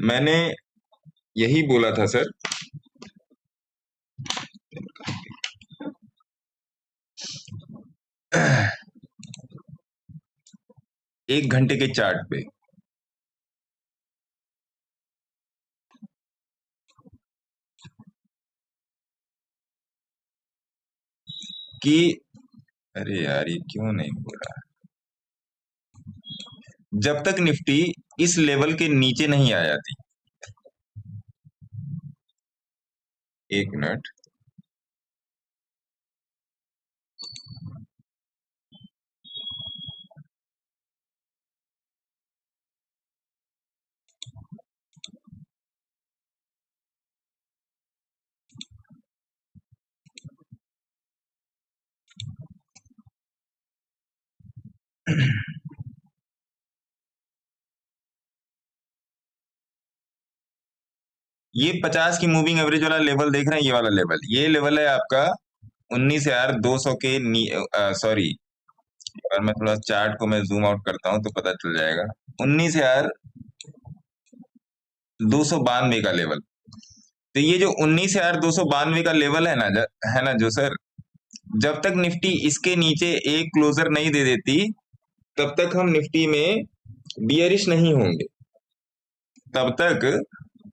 मैंने यही बोला था सर। 1 घंटे के चार्ट पे कि अरे यार ये क्यों नहीं हो रहा। जब तक निफ्टी इस लेवल के नीचे नहीं आ जाती, 1 मिनट। ये 50 की मूविंग एवरेज वाला लेवल देख रहे हैं, ये वाला लेवल, ये लेवल है आपका 19,200 के सॉरी, अगर मैं थोड़ा चार्ट को मैं जूम आउट करता हूं तो पता चल जाएगा। 19,292 का लेवल। तो ये जो 19,292 का लेवल है ना, है ना जो सर, जब तक निफ्टी इसके नीचे एक क्लोजर नहीं दे देती, तब तक हम निफ्टी में बियरिश नहीं होंगे। तब तक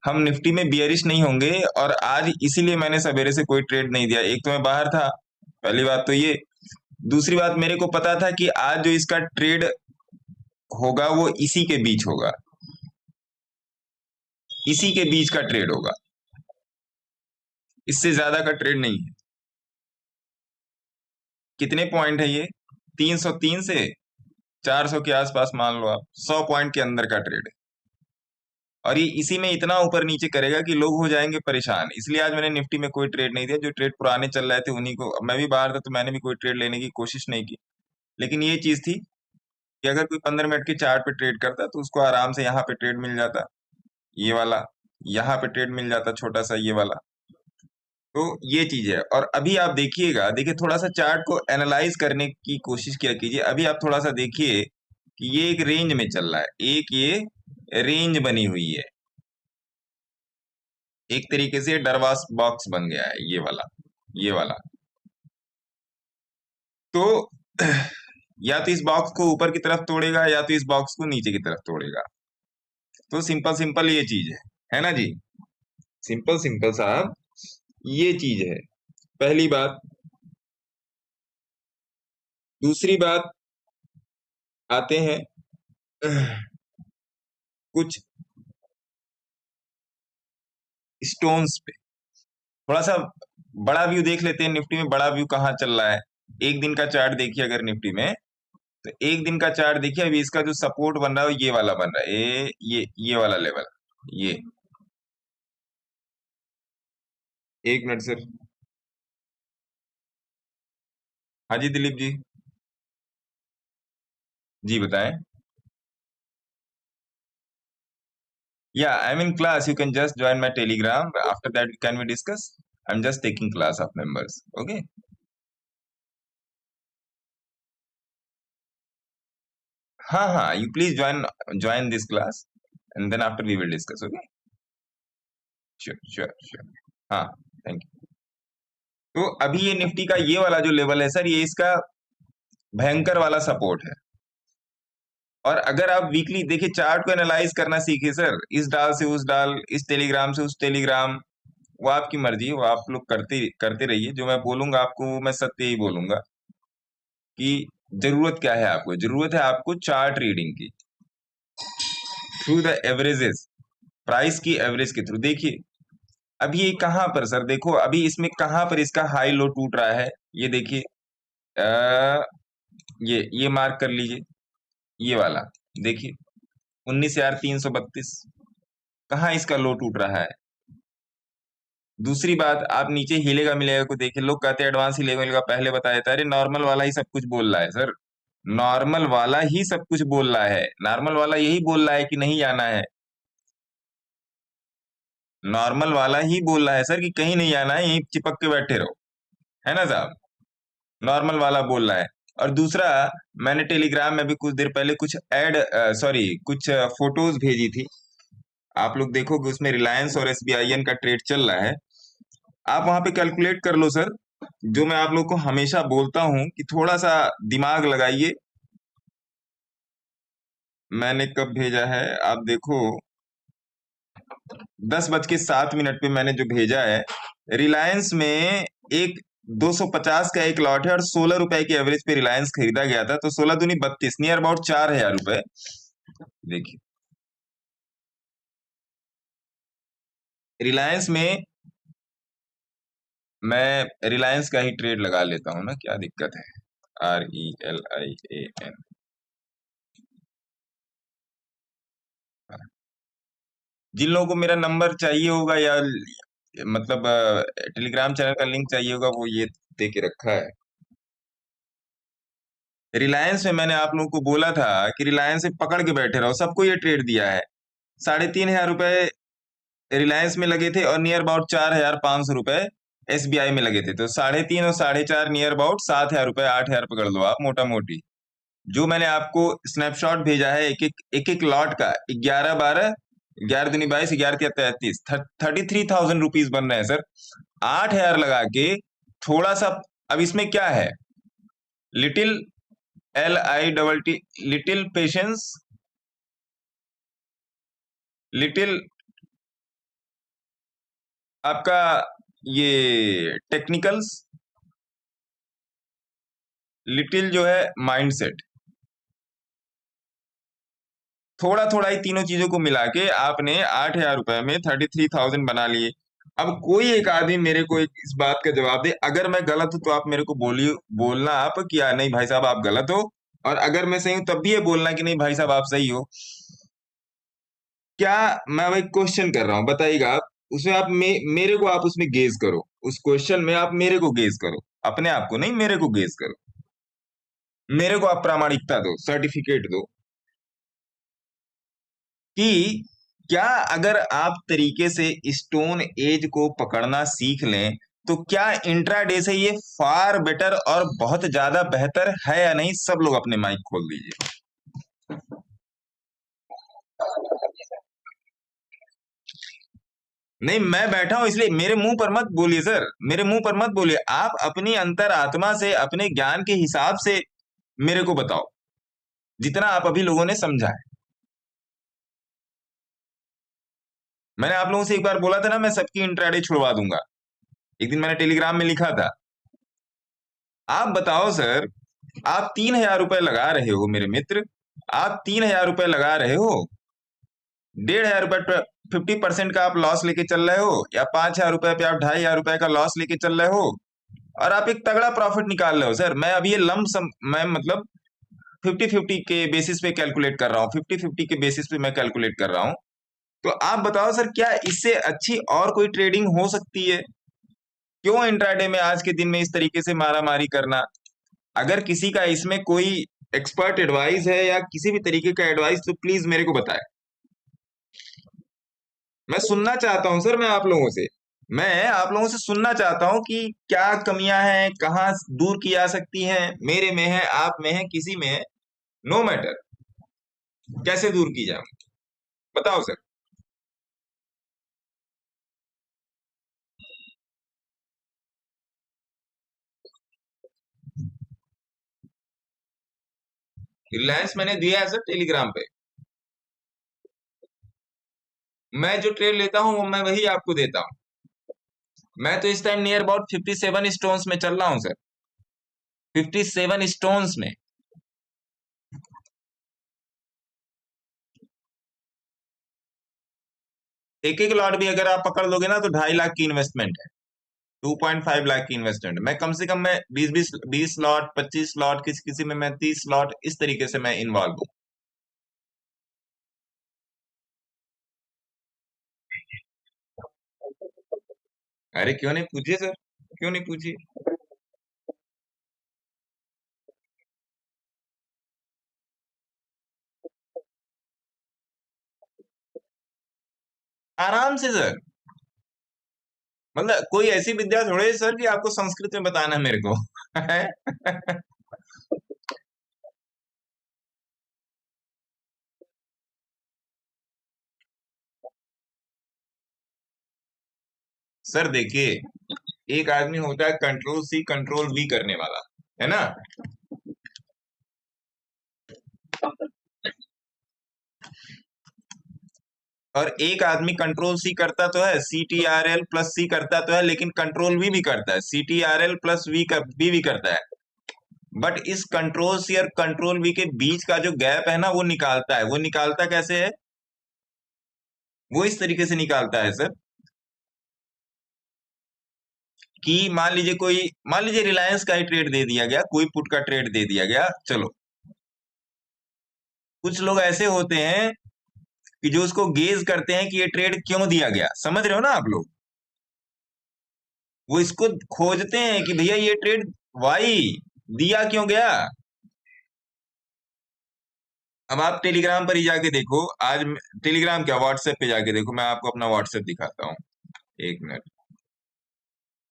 हम निफ्टी में बियरिश नहीं होंगे। और आज इसीलिए मैंने सवेरे से कोई ट्रेड नहीं दिया। एक तो मैं बाहर था, पहली बात तो ये। दूसरी बात, मेरे को पता था कि आज जो इसका ट्रेड होगा वो इसी के बीच होगा, इसी के बीच का ट्रेड होगा, इससे ज्यादा का ट्रेड नहीं है। कितने पॉइंट है ये? 303 से 400 के आसपास मान लो आप, 100 पॉइंट के अंदर का ट्रेड है। और ये इसी में इतना ऊपर नीचे करेगा कि लोग हो जाएंगे परेशान। इसलिए आज मैंने निफ्टी में कोई ट्रेड नहीं दिया। जो ट्रेड पुराने चल रहे थे उन्हीं को, मैं भी बाहर था तो मैंने भी कोई ट्रेड लेने की कोशिश नहीं की। लेकिन ये चीज थी कि अगर कोई 15 मिनट के चार्ट पे ट्रेड करता तो उसको आराम से यहाँ पे ट्रेड मिल जाता, ये वाला, यहाँ पे ट्रेड मिल जाता छोटा सा ये वाला। तो ये चीज है। और अभी आप देखिएगा, देखिए थोड़ा सा चार्ट को एनालाइज करने की कोशिश किया कीजिए। अभी आप थोड़ा सा देखिए कि ये एक रेंज में चल रहा है, एक ये रेंज बनी हुई है, एक तरीके से डरवास बॉक्स बन गया है ये वाला, ये वाला। तो या तो इस बॉक्स को ऊपर की तरफ तोड़ेगा या तो इस बॉक्स को नीचे की तरफ तोड़ेगा। तो सिंपल सिंपल ये चीज है ना जी, सिंपल सिंपल साहब ये चीज है, पहली बात। दूसरी बात, आते हैं कुछ स्टोन्स पे। थोड़ा सा बड़ा व्यू देख लेते हैं निफ्टी में, बड़ा व्यू कहाँ चल रहा है। एक दिन का चार्ट देखिए अगर निफ्टी में, तो एक दिन का चार्ट देखिए। अभी इसका जो सपोर्ट बन रहा है ये वाला बन रहा है, ये वाला लेवल, ये। 1 मिनट सर। हाँ जी दिलीप जी, जी बताएं। Yeah, I'm in class. You can just join my Telegram. After that, can we discuss? I'm just taking class of members. Okay? हाँ हाँ, you please join this class, and then after we will discuss. Okay? Sure sure sure. हाँ, thank you. तो अभी ये Nifty का ये वाला जो लेवल है सर, ये इसका भयंकर वाला सपोर्ट है। और अगर आप वीकली देखिए, चार्ट को एनालाइज करना सीखिए सर, इस डाल से उस डाल, इस टेलीग्राम से उस टेलीग्राम, वो आपकी मर्जी है, वो आप लोग करते करते रहिए। जो मैं बोलूंगा आपको वो मैं सत्य ही बोलूंगा। कि जरूरत क्या है आपको? जरूरत है आपको चार्ट रीडिंग की, थ्रू द एवरेजेस, प्राइस की एवरेज के थ्रू। देखिए अभी ये कहां पर सर, देखो अभी इसमें कहां पर इसका हाई लो टूट रहा है। ये देखिए, अ, ये मार्क कर लीजिए, ये वाला देखिए, 19,332, कहाँ इसका लो टूट रहा है। दूसरी बात, आप नीचे हिलेगा मिलेगा को देखिए। लोग कहते हैं एडवांस हिलेगा मिलेगा, पहले बताया था। अरे नॉर्मल वाला ही सब कुछ बोल रहा है सर, नॉर्मल वाला ही सब कुछ बोल रहा है। नॉर्मल वाला यही बोल रहा है कि नहीं आना है, नॉर्मल वाला ही बोल रहा है सर कि कहीं नहीं आना है, यहीं चिपक के बैठे रहो, है ना साहब। नॉर्मल वाला बोल रहा है। और दूसरा, मैंने टेलीग्राम में भी कुछ देर पहले कुछ सॉरी कुछ फोटोज भेजी थी। आप लोग देखोगे उसमें रिलायंस और एसबीआईएन का ट्रेड चल रहा है। आप वहां पे कैलकुलेट कर लो सर। जो मैं आप लोग को हमेशा बोलता हूं कि थोड़ा सा दिमाग लगाइए। मैंने कब भेजा है आप देखो, 10:07 पे मैंने जो भेजा है। रिलायंस में एक 250 का एक लॉट है और 16 रुपए के एवरेज पे रिलायंस खरीदा गया था, तो 16 दूनी 32, नियर अबाउट 4,000 रुपए। देखिए, रिलायंस में मैं रिलायंस का ही ट्रेड लगा लेता हूँ ना, क्या दिक्कत है। RELIAN। जिन लोगों को मेरा नंबर चाहिए होगा या मतलब टेलीग्राम चैनल का लिंक चाहिए होगा, वो ये दे के रखा है। रिलायंस में मैंने आप लोगों को बोला था कि रिलायंस से पकड़ के बैठे रहो, सबको ये ट्रेड दिया है। 3,500 रुपए रिलायंस में लगे थे और नियर अबाउट 4,500 रुपए एसबीआई में लगे थे, तो 3.5 और 4.5 नियर अबाउट 7,000 रुपए, 8,000 पकड़ लो आप मोटा मोटी। जो मैंने आपको स्नैपशॉट भेजा है एक एक लॉट का, 11 12, 11 दूनी 22, 11 तिया 33, 33,000 रुपीज बन रहे हैं सर। 8,000 लगा के थोड़ा सा। अब इसमें क्या है, little, LITT, little patience, little आपका ये टेक्निकल्स, लिटिल जो है माइंडसेट, थोड़ा थोड़ा ही तीनों चीजों को मिला के आपने 8,000 रुपए में 33,000 बना लिए। अब कोई एक आदमी मेरे को इस बात का जवाब दे, अगर मैं गलत हूं तो आप मेरे को बोलिए, बोलना आप कि नहीं भाई साहब आप गलत हो, और अगर मैं सही हूं तब भी ये बोलना कि नहीं भाई साहब आप सही हो। क्या, मैं अब एक क्वेश्चन कर रहा हूं, बताइएगा आप। उसमें आप मेरे को आप उसमें गेज करो, उस क्वेश्चन में आप मेरे को गेज करो, अपने आप को नहीं, मेरे को गेज करो। मेरे को आप प्रामाणिकता दो, सर्टिफिकेट दो कि क्या अगर आप तरीके से स्टोन एज को पकड़ना सीख लें तो क्या इंट्राडे से ये फार बेटर और बहुत ज्यादा बेहतर है या नहीं। सब लोग अपने माइक खोल दीजिए। नहीं, मैं बैठा हूं इसलिए मेरे मुंह पर मत बोलिए सर, मेरे मुंह पर मत बोलिए। आप अपनी अंतरात्मा से, अपने ज्ञान के हिसाब से मेरे को बताओ, जितना आप अभी लोगों ने समझा है। मैंने आप लोगों से एक बार बोला था ना, मैं सबकी इंट्राडे छुड़वा दूंगा। एक दिन मैंने टेलीग्राम में लिखा था। आप बताओ सर, आप 3,000 रुपए लगा रहे हो मेरे मित्र, आप 3,000 रुपए लगा रहे हो, 1,500 रुपए 50% का आप लॉस लेके चल रहे हो, या 5,000 रुपए पे आप 2,500 रुपए का लॉस लेके चल रहे हो, और आप एक तगड़ा प्रॉफिट निकाल रहे हो सर। मैं अब ये लंप सम, मैं मतलब 50-50 के बेसिस पे कैलकुलेट कर रहा हूँ, 50-50 के बेसिस पे मैं कैलकुलेट कर रहा हूँ। तो आप बताओ सर, क्या इससे अच्छी और कोई ट्रेडिंग हो सकती है। क्यों इंट्राडे में आज के दिन में इस तरीके से मारा मारी करना। अगर किसी का इसमें कोई एक्सपर्ट एडवाइस है या किसी भी तरीके का एडवाइस, तो प्लीज मेरे को बताएं। मैं सुनना चाहता हूं सर, मैं आप लोगों से, मैं आप लोगों से सुनना चाहता हूं कि क्या कमियां हैं, कहाँ दूर की जा सकती हैं, मेरे में है, आप में है, किसी में है, नो मैटर, कैसे दूर की जाए, बताओ सर। रिलायंस मैंने दिया है सर टेलीग्राम पे। मैं जो ट्रेड लेता हूँ वो मैं वही आपको देता हूँ। मैं तो इस टाइम नियर अबाउट 57 स्टोन्स में चल रहा हूँ सर, 57 स्टोन्स में। एक एक लॉट भी अगर आप पकड़ लोगे ना तो 2.5 लाख की इन्वेस्टमेंट है, 2.5 लाख की इन्वेस्टमेंट। मैं कम से कम मैं 20 20 20 लॉट, 25 लॉट, किसी किसी में मैं 30 लॉट, इस तरीके से मैं इन्वॉल्व हूँ। अरे क्यों नहीं, पूछिए सर, क्यों नहीं, पूछिए। आराम से सर, मतलब कोई ऐसी विद्या थोड़े है सर कि आपको संस्कृत में बताना है मेरे को। सर देखिए, एक आदमी होता है कंट्रोल सी कंट्रोल वी करने वाला, है ना। और एक आदमी कंट्रोल सी करता तो है, C T R L plus C करता तो है, लेकिन कंट्रोल वी भी करता है, C T R L plus V बी भी करता है। बट इस कंट्रोल सी और कंट्रोल वी के बीच का जो गैप है ना, वो निकालता है। वो निकालता कैसे है? वो इस तरीके से निकालता है सर, कि मान लीजिए रिलायंस का ही ट्रेड दे दिया गया, कोई पुट का ट्रेड दे दिया गया, चलो। कुछ लोग ऐसे होते हैं कि जो उसको गेज करते हैं कि ये ट्रेड क्यों दिया गया, समझ रहे हो ना आप लोग। वो इसको खोजते हैं कि भैया ये ट्रेड वाई दिया क्यों गया। अब आप टेलीग्राम पर ही जाके देखो आज। टेलीग्राम क्या, व्हाट्सएप पे जाके देखो, मैं आपको अपना व्हाट्सएप दिखाता हूँ। एक मिनट।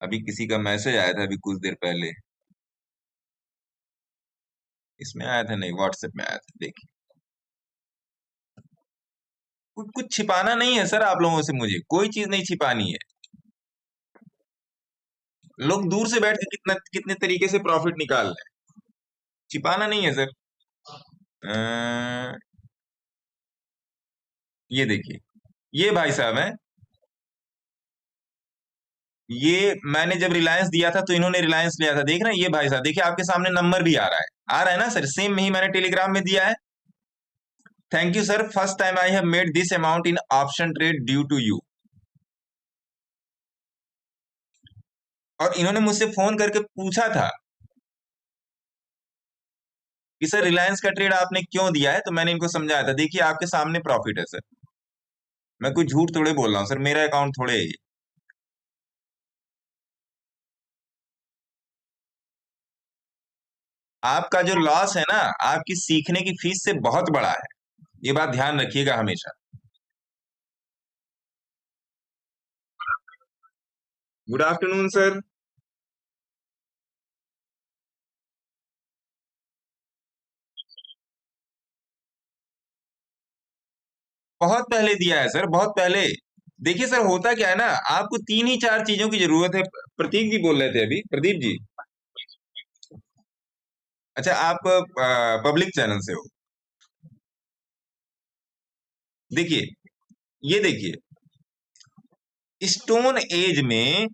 अभी किसी का मैसेज आया था अभी कुछ देर पहले, इसमें आया था नहीं, व्हाट्सएप में आया था, देखिए। कुछ छिपाना नहीं है सर आप लोगों से, मुझे कोई चीज नहीं छिपानी है। लोग दूर से बैठ के कितना कितने तरीके से प्रॉफिट निकाल रहे हैं, छिपाना नहीं है सर। अ, ये देखिए, ये भाई साहब हैं। ये मैंने जब रिलायंस दिया था तो इन्होंने रिलायंस लिया था, देख रहे हैं ये भाई साहब, देखिए आपके सामने नंबर भी आ रहा है, आ रहा है ना सर, सेम ही मैंने टेलीग्राम में दिया है। Thank you sir, first time I have made this amount in option trade due to you. और इन्होंने मुझसे फोन करके पूछा था कि सर रिलायंस का ट्रेड आपने क्यों दिया है, तो मैंने इनको समझाया था, देखिए आपके सामने प्रॉफिट है सर, मैं कोई झूठ थोड़े बोल रहा हूँ सर, मेरा अकाउंट थोड़े है ये। आपका जो लॉस है ना, आपकी सीखने की फीस से बहुत बड़ा है, ये बात ध्यान रखिएगा हमेशा। Good afternoon sir. बहुत पहले दिया है सर, बहुत पहले। देखिए सर, होता क्या है ना, आपको तीन ही चार चीजों की जरूरत है। प्रतीक जी बोल रहे थे अभी, प्रदीप जी। अच्छा, आप पब्लिक चैनल से हो। देखिए, ये देखिए, स्टोन एज में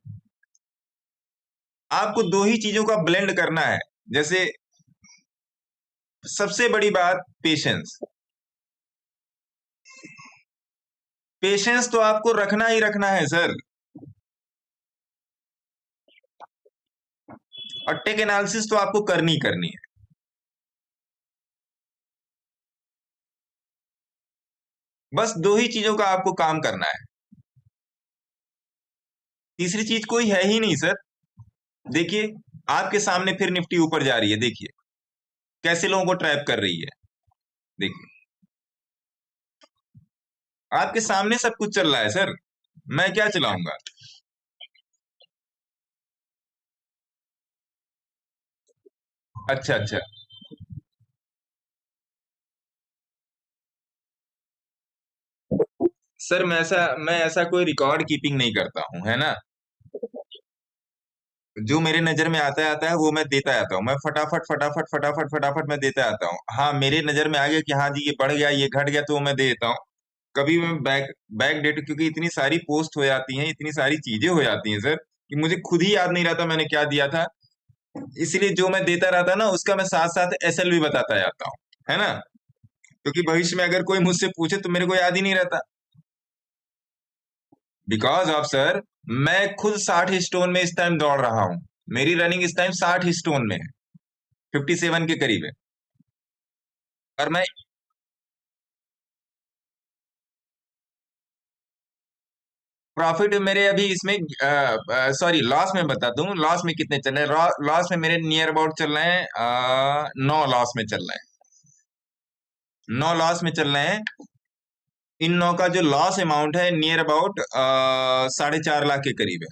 आपको दो ही चीजों का ब्लेंड करना है। जैसे सबसे बड़ी बात, पेशेंस। पेशेंस तो आपको रखना ही रखना है सर। और टेक एनालिसिस तो आपको करनी ही करनी है। बस दो ही चीजों का आपको काम करना है, तीसरी चीज कोई है ही नहीं सर। देखिए, आपके सामने फिर निफ्टी ऊपर जा रही है, देखिए कैसे लोगों को ट्रैप कर रही है। देखिए, आपके सामने सब कुछ चल रहा है सर, मैं क्या चलाऊंगा। अच्छा अच्छा। सर मैं ऐसा कोई रिकॉर्ड कीपिंग नहीं करता हूं, है ना। जो मेरे नजर में आता है वो मैं देता आता हूँ, मैं फटाफट फटाफट फटाफट फटाफट मैं देता आता हूँ। हाँ, मेरे नजर में आ गया कि हाँ जी ये बढ़ गया ये घट गया, तो वो मैं दे देता हूँ। कभी मैं बैक बैक डेट, क्योंकि इतनी सारी पोस्ट हो जाती हैं, इतनी सारी चीजें हो जाती हैं सर, कि मुझे खुद ही याद नहीं रहता मैंने क्या दिया था। इसलिए जो मैं देता रहता ना, उसका मैं साथ साथ एसएल भी बताता जाता हूँ, है ना। क्योंकि भविष्य में अगर कोई मुझसे पूछे तो मेरे को याद ही नहीं रहता। बिकॉज ऑफ सर, मैं खुद 60 स्टोन में इस टाइम दौड़ रहा हूँ। मेरी रनिंग इस टाइम 60 स्टोन में है, 57 के करीब है। और मैं प्रॉफिट मेरे अभी इसमें, सॉरी, लॉस में बता दूं, लॉस में कितने चल रहे हैं। लॉस में मेरे नियर अबाउट चल रहे हैं, 9 लॉस में चल रहे हैं। 9 लॉस में चल रहे हैं। इन 9 का जो लॉस अमाउंट है नियर अबाउट 4.5 लाख के करीब है।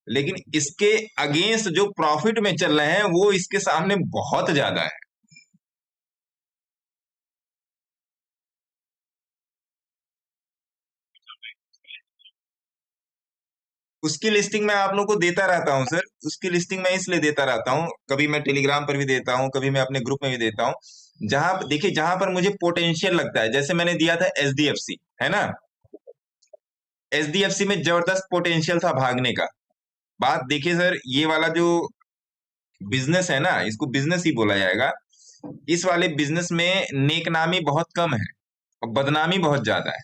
लेकिन इसके अगेंस्ट जो प्रॉफिट में चल रहे हैं वो इसके सामने बहुत ज्यादा है। उसकी लिस्टिंग मैं आप लोगों को देता रहता हूँ सर। उसकी लिस्टिंग मैं इसलिए देता रहता हूँ, कभी मैं टेलीग्राम पर भी देता हूँ, कभी मैं अपने ग्रुप में भी देता हूँ। जहां देखिए, जहां पर मुझे पोटेंशियल लगता है, जैसे मैंने दिया था एचडीएफसी, है ना। एचडीएफसी में जबरदस्त पोटेंशियल था भागने का। बात देखिए सर, ये वाला जो बिजनेस है ना, इसको बिजनेस ही बोला जाएगा। इस वाले बिजनेस में नेकनामी बहुत कम है और बदनामी बहुत ज्यादा है।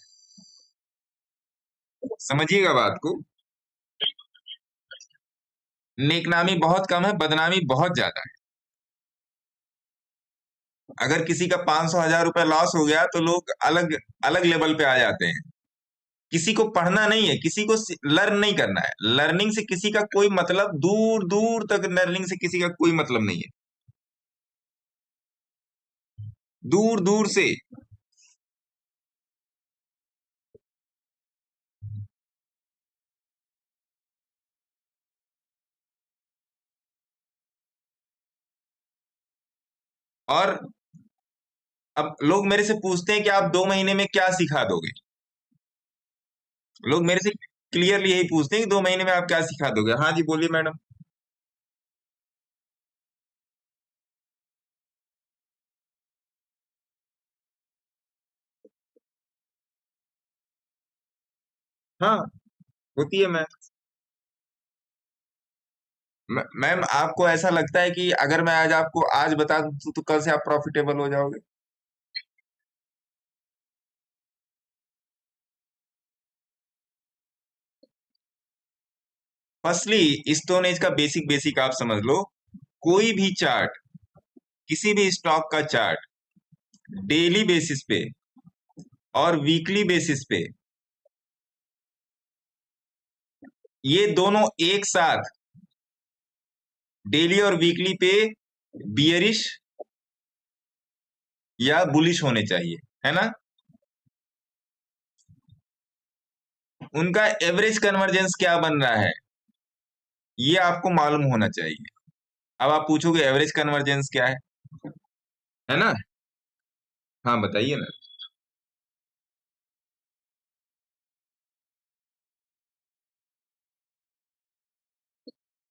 समझिएगा बात को। नेकनामी बहुत कम है, बदनामी बहुत ज्यादा है। अगर किसी का 500,000 रुपया लॉस हो गया तो लोग अलग अलग लेवल पे आ जाते हैं। किसी को पढ़ना नहीं है, किसी को लर्न नहीं करना है। लर्निंग से किसी का कोई मतलब, दूर दूर तक लर्निंग से किसी का कोई मतलब नहीं है, दूर दूर से। और अब लोग मेरे से पूछते हैं कि आप 2 महीने में क्या सिखा दोगे। लोग मेरे से क्लियरली यही पूछते हैं कि 2 महीने में आप क्या सिखा दोगे। हाँ जी, बोलिए मैडम। हाँ, होती है मैम। मैम, आपको ऐसा लगता है कि अगर मैं आज आपको आज बता दूं तो कल से आप प्रॉफिटेबल हो जाओगे? फर्स्टली स्टोन एज का बेसिक बेसिक आप समझ लो। कोई भी चार्ट, किसी भी स्टॉक का चार्ट, डेली बेसिस पे और वीकली बेसिस पे, ये दोनों एक साथ डेली और वीकली पे बियरिश या बुलिश होने चाहिए, है ना। उनका एवरेज कन्वर्जेंस क्या बन रहा है, ये आपको मालूम होना चाहिए। अब आप पूछोगे एवरेज कन्वर्जेंस क्या है ना। हाँ, बताइए ना।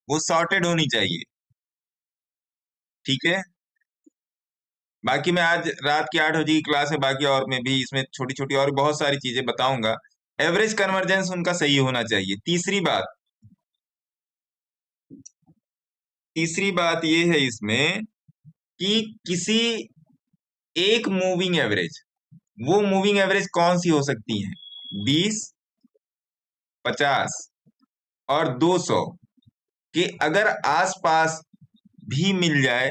वो सॉर्टेड होनी चाहिए, ठीक है। बाकी मैं आज रात की 8 बजे की क्लास है, बाकी और में भी इसमें छोटी छोटी और बहुत सारी चीजें बताऊंगा। एवरेज कन्वर्जेंस उनका सही होना चाहिए। तीसरी बात ये है इसमें कि किसी एक मूविंग एवरेज, वो मूविंग एवरेज कौन सी हो सकती है? 20, 50 और 200 के अगर आसपास भी मिल जाए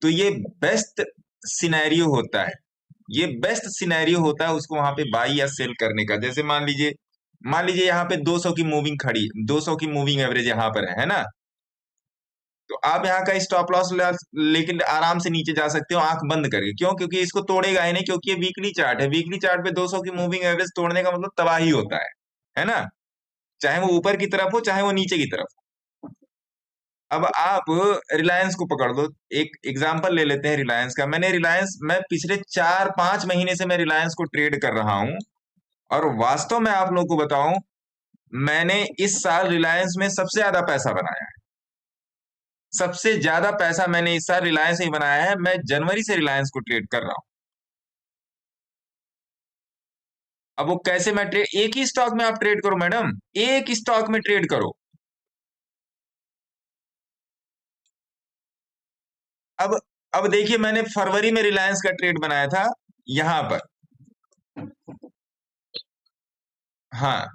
तो ये बेस्ट सिनेरियो होता है। ये बेस्ट सिनेरियो होता है उसको वहां पे बाई या सेल करने का। जैसे मान लीजिए यहाँ पे 200 की मूविंग खड़ी, 200 की मूविंग एवरेज यहाँ पर है ना। तो आप यहाँ का स्टॉप लॉस लेकिन आराम से नीचे जा सकते हो आंख बंद करके। क्यों? क्योंकि इसको तोड़ेगा ही नहीं, क्योंकि ये वीकली चार्ट है। वीकली चार्ट पे 200 की मूविंग एवरेज तोड़ने का मतलब तबाही होता है ना। चाहे वो ऊपर की तरफ हो, चाहे वो नीचे की तरफ हो। अब आप रिलायंस को पकड़ लो। एक एग्जांपल ले लेते हैं रिलायंस का। मैं पिछले 4-5 महीने से मैं रिलायंस को ट्रेड कर रहा हूं। और वास्तव में आप लोगों को बताऊं, मैंने इस साल रिलायंस में सबसे ज्यादा पैसा बनाया है। सबसे ज्यादा पैसा मैंने इस साल रिलायंस में बनाया है। मैं जनवरी से रिलायंस को ट्रेड कर रहा हूं। अब वो कैसे मैं ट्रेड, एक ही स्टॉक में आप ट्रेड करो मैडम, एक स्टॉक में ट्रेड करो। अब अब देखिए, मैंने फरवरी में रिलायंस का ट्रेड बनाया था यहां पर। हाँ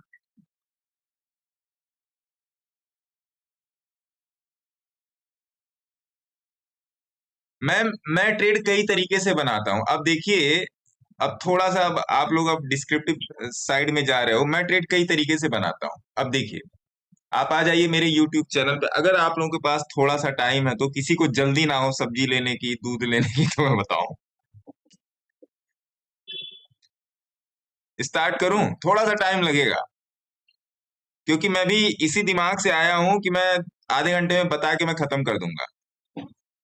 मैम, मैं ट्रेड कई तरीके से बनाता हूं। अब देखिए, अब थोड़ा सा, अब आप लोग अब डिस्क्रिप्टिव साइड में जा रहे हो। मैं ट्रेड कई तरीके से बनाता हूं। अब देखिए, आप आ जाइए मेरे यूट्यूब चैनल पे। अगर आप लोगों के पास थोड़ा सा टाइम है, तो किसी को जल्दी ना हो सब्जी लेने की, दूध लेने की, तो मैं बताऊं, स्टार्ट करूं? थोड़ा सा टाइम लगेगा, क्योंकि मैं भी इसी दिमाग से आया हूं कि मैं आधे घंटे में बता के मैं खत्म कर दूंगा।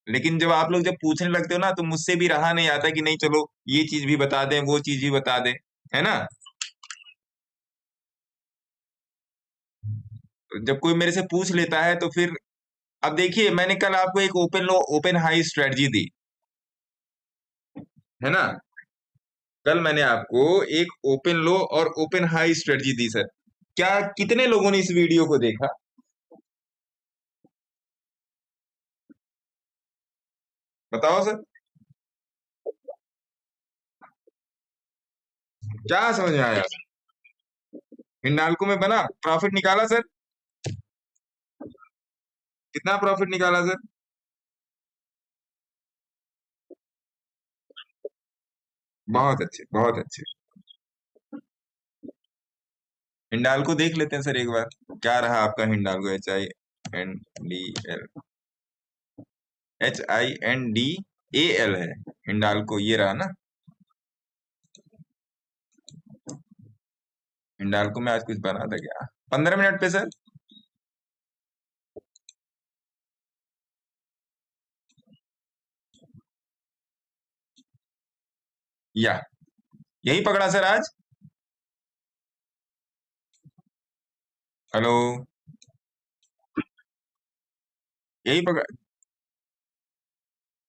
लेकिन जब पूछने लगते हो ना, तो मुझसे भी रहा नहीं आता कि नहीं चलो ये चीज भी बता दें, वो चीज भी बता दें, है ना। जब कोई मेरे से पूछ लेता है तो फिर, अब देखिए मैंने कल आपको एक open low open high strategy दी है ना। कल मैंने आपको एक ओपन लो और ओपन हाई स्ट्रेटजी दी सर। क्या कितने लोगों ने इस वीडियो को देखा? बताओ सर। क्या समझ में आया? हिंडाल्को में बना प्रॉफिट निकाला सर? कितना प्रॉफिट निकाला सर? बहुत अच्छे, बहुत अच्छे। हिंडाल्को देख लेते हैं सर एक बार। क्या रहा आपका हिंडाल्को? HINDL, HINDAL है हिंडाल्को, ये रहा ना। हिंडाल्को में आज कुछ बना था क्या? 15 मिनट पे सर। या यही पकड़ा सर आज। हेलो। यही पकड़ा।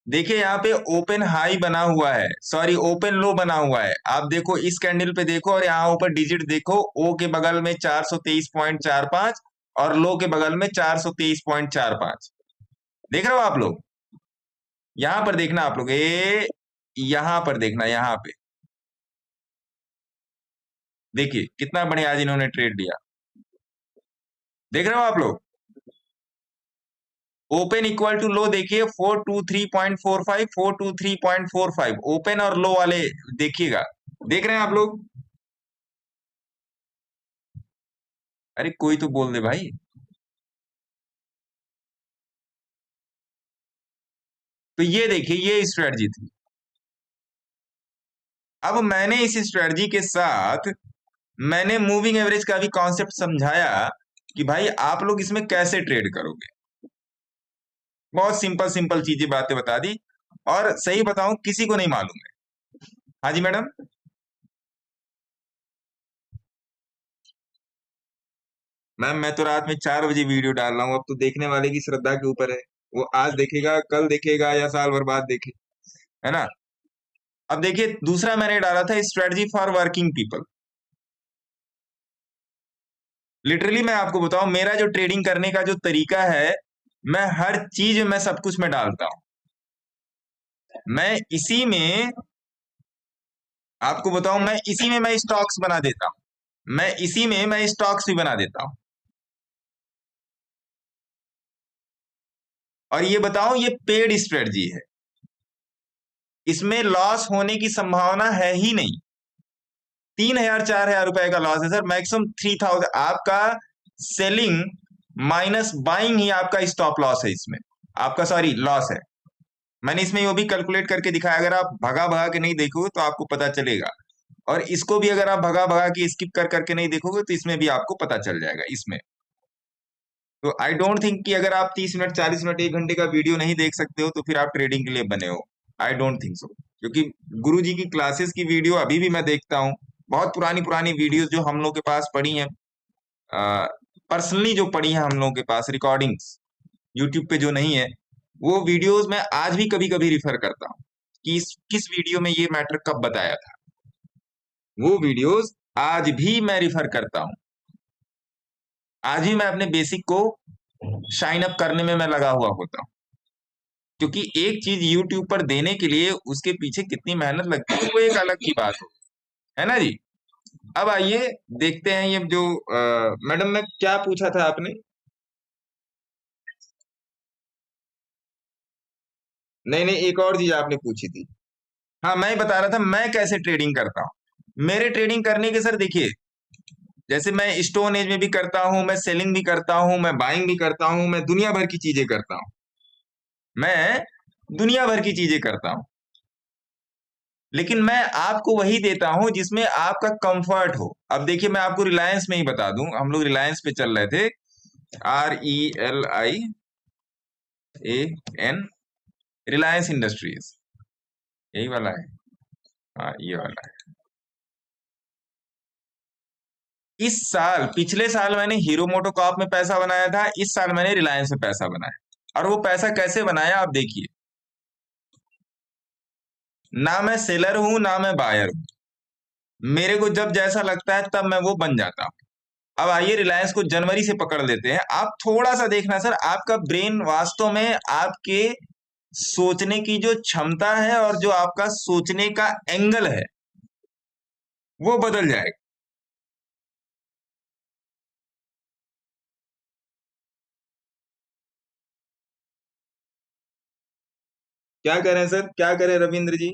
देखिए यहाँ पे ओपन हाई बना हुआ है, सॉरी ओपन लो बना हुआ है। आप देखो इस कैंडल पे देखो और यहाँ ऊपर डिजिट देखो, ओ के बगल में 423.45 और लो के बगल में 423.45। देख रहे हो आप लोग? यहाँ पर देखना आप लोग, ये यहाँ पर देखना, यहाँ पे देखिए कितना बढ़िया आज इन्होंने ट्रेड लिया। देख रहे हो आप लोग? ओपन इक्वल टू लो देखिए 423.45, 423.45 ओपन और लो वाले देखिएगा। देख रहे हैं आप लोग? अरे कोई तो बोल दे भाई। तो ये देखिए ये स्ट्रेटजी थी। अब मैंने इस स्ट्रेटजी के साथ मैंने मूविंग एवरेज का भी कॉन्सेप्ट समझाया कि भाई आप लोग इसमें कैसे ट्रेड करोगे। बहुत सिंपल सिंपल चीजें बातें बता दी। और सही बताऊं किसी को नहीं मालूम है। हाँ जी मैडम। मैम मैं तो रात में 4 बजे वीडियो डाल रहा हूँ, अब तो देखने वाले की श्रद्धा के ऊपर है। वो आज देखेगा, कल देखेगा, या साल भर बाद देखे, है ना। अब देखिए दूसरा मैंने डाला था strategy for working people. Literally मैं आपको बताऊं मेरा जो ट्रेडिंग करने का जो तरीका है, मैं हर चीज में सब कुछ में डालता हूं। मैं इसी में आपको बताऊं, मैं इसी में मैं स्टॉक्स बना देता हूं। मैं इसी में मैं स्टॉक्स भी बना देता हूं। और ये बताऊं ये पेड स्ट्रेटजी है, इसमें लॉस होने की संभावना है ही नहीं। 3,000 4,000 रुपए का लॉस है सर, मैक्सिमम 3,000 आपका सेलिंग माइनस बाइंग ही आपका स्टॉप लॉस है इसमें। आपका सॉरी लॉस है। मैंने इसमें वो भी कैलकुलेट करके दिखाया, अगर आप भगा भगा के नहीं देखोगे तो आपको पता चलेगा। और इसको भी अगर आप भगा भगा के स्किप कर करके नहीं देखोगे तो इसमें भी आपको पता चल जाएगा इसमें। तो आई डोंट थिंक कि अगर आप 30 मिनट 40 मिनट 1 घंटे का वीडियो नहीं देख सकते हो तो फिर आप ट्रेडिंग के लिए बने हो। आई डोंट थिंक सो, क्योंकि गुरु जी की क्लासेस की वीडियो अभी भी मैं देखता हूँ। बहुत पुरानी पुरानी वीडियोस जो हम लोग के पास पड़ी हैं, पर्सनली जो पड़ी हैं हम लोगों के पास रिकॉर्डिंग्स, यूट्यूब पे जो नहीं है, वो वीडियोस मैं आज भी कभी कभी रिफर करता हूँ कि किस वीडियो में ये मैटर कब बताया था। वो वीडियोस आज भी मैं रिफर करता हूँ। आज भी मैं अपने बेसिक को शाइन अप करने में मैं लगा हुआ होता हूँ। क्योंकि एक चीज यूट्यूब पर देने के लिए उसके पीछे कितनी मेहनत लगती है वो एक अलग की बात है ना जी। अब आइए देखते हैं ये जो मैडम मैं क्या पूछा था आपने? नहीं नहीं, एक और चीज आपने पूछी थी। हाँ मैं बता रहा था मैं कैसे ट्रेडिंग करता हूँ। मेरे ट्रेडिंग करने के सर देखिए, जैसे मैं स्टोन एज में भी करता हूँ, मैं सेलिंग भी करता हूँ, मैं बाइंग भी करता हूँ, मैं दुनिया भर की चीजें करता हूँ। मैं दुनिया भर की चीजें करता हूँ। लेकिन मैं आपको वही देता हूं जिसमें आपका कंफर्ट हो। अब देखिए मैं आपको रिलायंस में ही बता दूं, हम लोग रिलायंस पे चल रहे थे। RELIAN, रिलायंस इंडस्ट्रीज, यही वाला है। हाँ ये वाला है। इस साल, पिछले साल मैंने हीरो मोटोकॉर्प में पैसा बनाया था, इस साल मैंने रिलायंस में पैसा बनाया। और वो पैसा कैसे बनाया आप देखिए। ना मैं सेलर हूं ना मैं बायर हूं, मेरे को जब जैसा लगता है तब मैं वो बन जाता हूं। अब आइए रिलायंस को जनवरी से पकड़ लेते हैं। आप थोड़ा सा देखना सर, आपका ब्रेन वास्तव में आपके सोचने की जो क्षमता है और जो आपका सोचने का एंगल है वो बदल जाएगा। क्या करें सर, क्या करें रविंद्र जी?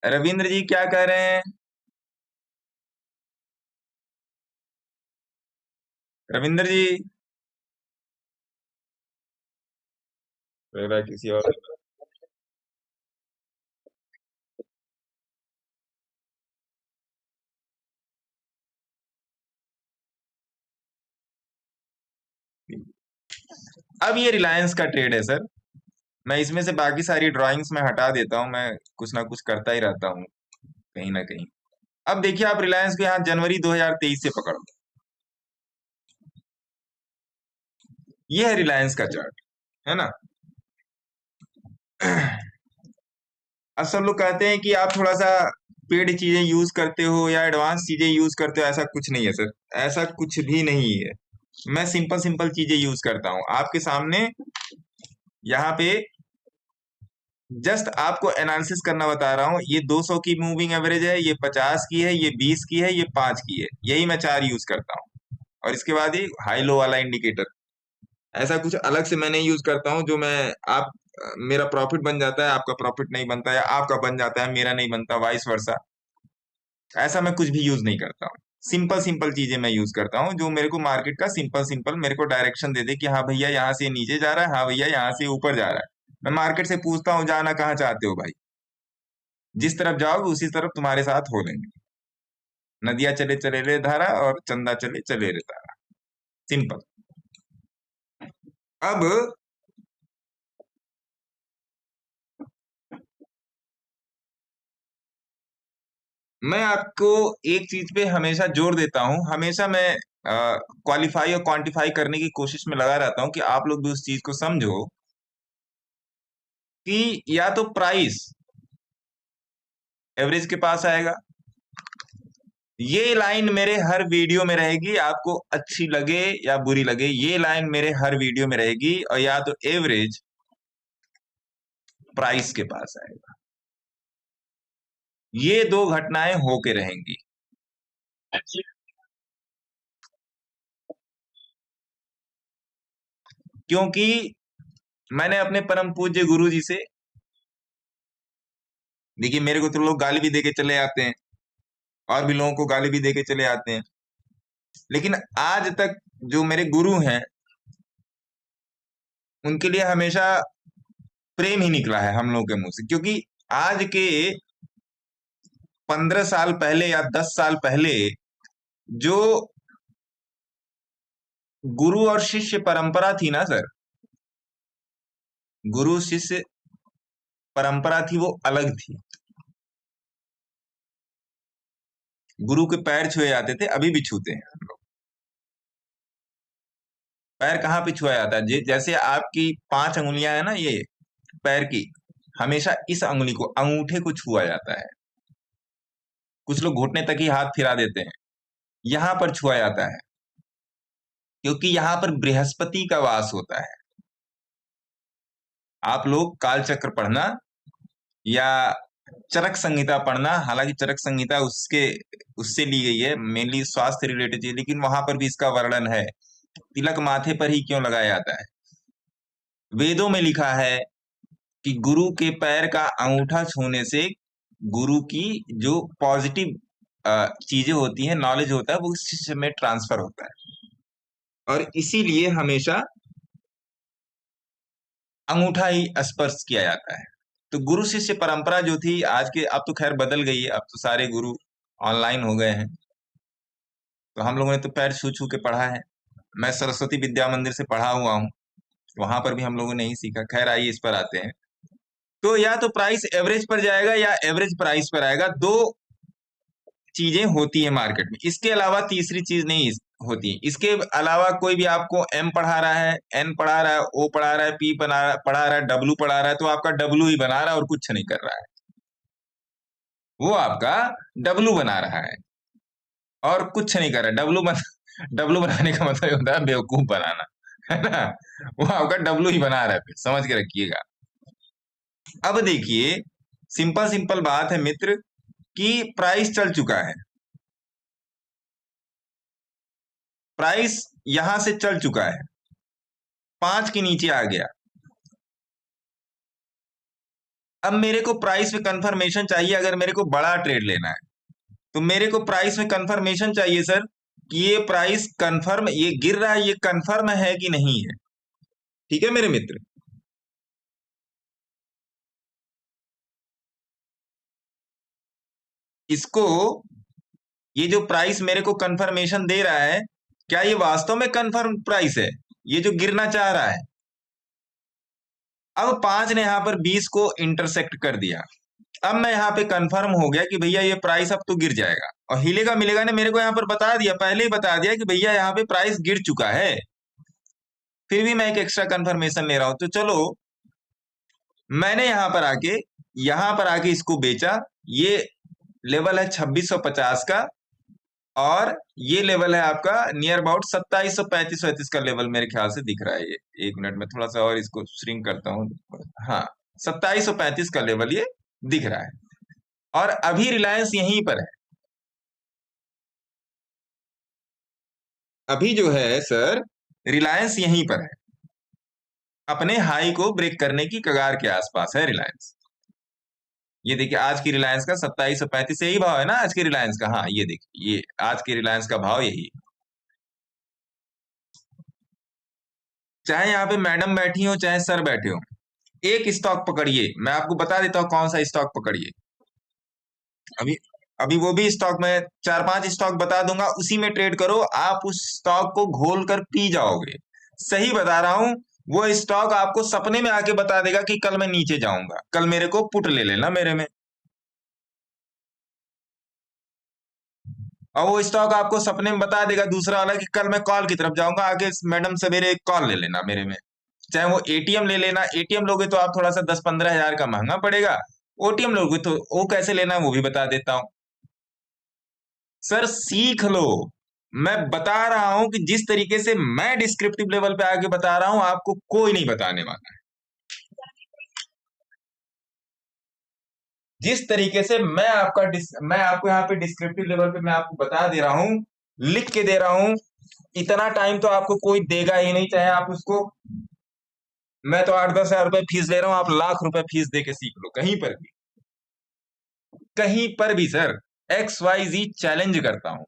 रविंद्र जी क्या कह रहे हैं? रविंद्र जी, लग रहा है किसी और। अब ये रिलायंस का ट्रेड है सर, मैं इसमें से बाकी सारी ड्राइंग्स में हटा देता हूं, मैं कुछ ना कुछ करता ही रहता हूँ कहीं ना कहीं। अब देखिए आप रिलायंस को यहाँ जनवरी 2023 से पकड़ लो। ये है रिलायंस का चार्ट, है ना? अब सब लोग कहते हैं कि आप थोड़ा सा पेड चीजें यूज करते हो या एडवांस चीजें यूज करते हो। ऐसा कुछ नहीं है सर, ऐसा कुछ भी नहीं है। मैं सिंपल सिंपल चीजें यूज करता हूँ आपके सामने। यहाँ पे जस्ट आपको एनालिसिस करना बता रहा हूँ। ये 200 की मूविंग एवरेज है, ये 50 की है, ये 20 की है, ये 5 की है। यही मैं चार यूज करता हूँ। और इसके बाद ये हाई लो वाला इंडिकेटर। ऐसा कुछ अलग से मैं नहीं यूज करता हूँ जो मैं आप मेरा प्रॉफिट बन जाता है, आपका प्रॉफिट नहीं बनता, या आपका बन जाता है मेरा नहीं बनता, वाइस वर्सा। ऐसा मैं कुछ भी यूज नहीं करता हूँ। सिंपल सिंपल चीजें मैं यूज करता हूँ जो मेरे को मार्केट का सिंपल सिंपल मेरे को डायरेक्शन दे दे कि हाँ भैया यहाँ से नीचे जा रहा है, हाँ भैया यहाँ से ऊपर जा रहा है। मैं मार्केट से पूछता हूँ जाना कहाँ चाहते हो भाई, जिस तरफ जाओगे उसी तरफ तुम्हारे साथ हो लेंगे। नदिया चले चले रे धारा और चंदा चले चले रे तारा। सिंपल। अब मैं आपको एक चीज पे हमेशा जोर देता हूं, हमेशा मैं क्वालिफाई और क्वांटिफाई करने की कोशिश में लगा रहता हूं कि आप लोग भी उस चीज को समझो कि या तो प्राइस एवरेज के पास आएगा। ये लाइन मेरे हर वीडियो में रहेगी, आपको अच्छी लगे या बुरी लगे, ये लाइन मेरे हर वीडियो में रहेगी। और या तो एवरेज प्राइस के पास आएगा। ये दो घटनाएं होके रहेंगी। क्योंकि मैंने अपने परम पूज्य गुरु जी से, देखिए मेरे को तो लोग गाली भी देके चले आते हैं और भी लोगों को गाली भी देके चले आते हैं, लेकिन आज तक जो मेरे गुरु हैं उनके लिए हमेशा प्रेम ही निकला है हम लोगों के मुंह से। क्योंकि आज के 15 साल पहले या 10 साल पहले जो गुरु और शिष्य परंपरा थी ना सर, गुरु शिष्य परंपरा थी वो अलग थी। गुरु के पैर छुए जाते थे, अभी भी छूते हैं हम लोग। पैर कहाँ पे छुआ जाता है? जैसे आपकी 5 अंगुलियां है ना ये पैर की, हमेशा इस अंगुली को, अंगूठे को छुआ जाता है। कुछ लोग घुटने तक ही हाथ फिरा देते हैं, यहां पर छुआ जाता है क्योंकि यहां पर बृहस्पति का वास होता है। आप लोग कालचक्र पढ़ना या चरक संहिता पढ़ना, हालांकि चरक संहिता उसके उससे ली गई है, मेनली स्वास्थ्य रिलेटेड है, लेकिन वहां पर भी इसका वर्णन है। तिलक माथे पर ही क्यों लगाया जाता है? वेदों में लिखा है कि गुरु के पैर का अंगूठा छूने से गुरु की जो पॉजिटिव चीजें होती हैं, नॉलेज होता है, वो शिष्य में ट्रांसफर होता है। और इसीलिए हमेशा अंगूठा ही स्पर्श किया जाता है। तो गुरु शिष्य परंपरा जो थी आज के, अब तो खैर बदल गई है, अब तो सारे गुरु ऑनलाइन हो गए हैं। तो हम लोगों ने तो पैर छू छू के पढ़ा है। मैं सरस्वती विद्या मंदिर से पढ़ा हुआ हूँ, वहां पर भी हम लोगों ने ही सीखा। खैर आइए इस पर आते हैं। तो या तो प्राइस एवरेज पर जाएगा या एवरेज प्राइस पर आएगा। दो चीजें होती है मार्केट में, इसके अलावा तीसरी चीज नहीं होती है। इसके अलावा कोई भी आपको एम पढ़ा रहा है, एन पढ़ा रहा है, ओ पढ़ा रहा है, पी पढ़ा रहा है, डब्लू पढ़ा रहा है, तो आपका डब्लू ही बना रहा है और कुछ नहीं कर रहा है। वो आपका डब्लू बना रहा है और कुछ नहीं कर रहा है। डब्लू बनाने का मतलब होता है बेवकूफ बनाना, है ना। वो आपका डब्लू ही बना रहा है, फिर समझ के रखिएगा। अब देखिए, सिंपल सिंपल बात है मित्र, कि प्राइस चल चुका है, प्राइस यहां से चल चुका है, 5 के नीचे आ गया। अब मेरे को प्राइस में कंफर्मेशन चाहिए, अगर मेरे को बड़ा ट्रेड लेना है तो मेरे को प्राइस में कंफर्मेशन चाहिए सर, कि ये प्राइस कंफर्म, ये गिर रहा है, ये कंफर्म है कि नहीं है। ठीक है मेरे मित्र। इसको, ये जो प्राइस मेरे को कंफर्मेशन दे रहा है, क्या ये वास्तव में कंफर्म प्राइस है, ये जो गिरना चाह रहा है। अब 5 ने यहां पर 20 को इंटरसेक्ट कर दिया। अब मैं यहाँ पे कंफर्म हो गया कि भैया ये प्राइस अब तो गिर जाएगा, और हिलेगा मिलेगा ने मेरे को यहाँ पर बता दिया, पहले ही बता दिया कि भैया यहाँ पे प्राइस गिर चुका है। फिर भी मैं एक एक्स्ट्रा कंफर्मेशन ले रहा हूं, तो चलो मैंने यहां पर आके इसको बेचा। ये लेवल है 2650 का, और ये लेवल है आपका नियर अबाउट 2735 का लेवल मेरे ख्याल से दिख रहा है। ये 1 मिनट में थोड़ा सा और इसको श्रिंक करता हूँ। हाँ, 2735 का लेवल ये दिख रहा है, और अभी रिलायंस यहीं पर है। अभी जो है सर, रिलायंस यहीं पर है, अपने हाई को ब्रेक करने की कगार के आसपास है रिलायंस। ये देखिए, आज की रिलायंस का 2735 यही भाव है ना आज की रिलायंस का। हाँ, ये देखिए, ये आज की रिलायंस का भाव यही है। चाहे यहाँ पे मैडम बैठी हो चाहे सर बैठे हो, एक स्टॉक पकड़िए, मैं आपको बता देता हूँ कौन सा स्टॉक पकड़िए। अभी अभी वो भी स्टॉक में 4-5 स्टॉक बता दूंगा, उसी में ट्रेड करो, आप उस स्टॉक को घोल कर पी जाओगे। सही बता रहा हूं। वो स्टॉक आपको सपने में आके बता देगा कि कल मैं नीचे जाऊंगा, कल मेरे को पुट ले लेना मेरे में। और वो स्टॉक आपको सपने में बता देगा दूसरा वाला कि कल मैं कॉल की तरफ जाऊंगा, आगे मैडम सवेरे एक कॉल ले लेना मेरे में। चाहे वो एटीएम ले लेना, एटीएम लोगे तो आप थोड़ा सा 10-15 हजार का महंगा पड़ेगा। ओटीएम लोगे तो वो कैसे लेना है वो भी बता देता हूं। सर सीख लो। मैं बता रहा हूं कि जिस तरीके से मैं डिस्क्रिप्टिव लेवल पे आके बता रहा हूं, आपको कोई नहीं बताने वाला है। जिस तरीके से मैं आपको यहाँ पे डिस्क्रिप्टिव लेवल पे मैं आपको बता दे रहा हूं, लिख के दे रहा हूं, इतना टाइम तो आपको कोई देगा ही नहीं, चाहे आप उसको, मैं तो 8-10 हजार रुपए फीस ले रहा हूं, आप लाख रुपए फीस दे के सीख लो, कहीं पर भी, कहीं पर भी सर। XYZ चैलेंज करता हूं।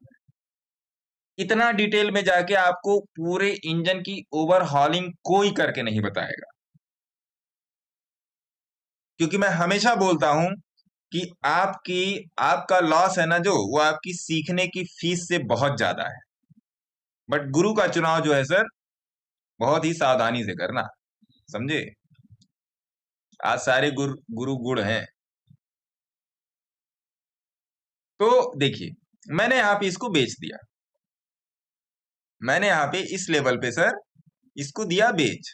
इतना डिटेल में जाके आपको पूरे इंजन की ओवरहॉलिंग कोई करके नहीं बताएगा, क्योंकि मैं हमेशा बोलता हूं कि आपका लॉस है ना जो, वो आपकी सीखने की फीस से बहुत ज्यादा है। बट गुरु का चुनाव जो है सर, बहुत ही सावधानी से करना, समझे। आज सारे गुरु गुरु गुड़ हैं। तो देखिए, मैंने यहाँ पे इसको बेच दिया, मैंने यहाँ पे इस लेवल पे सर इसको दिया बेच,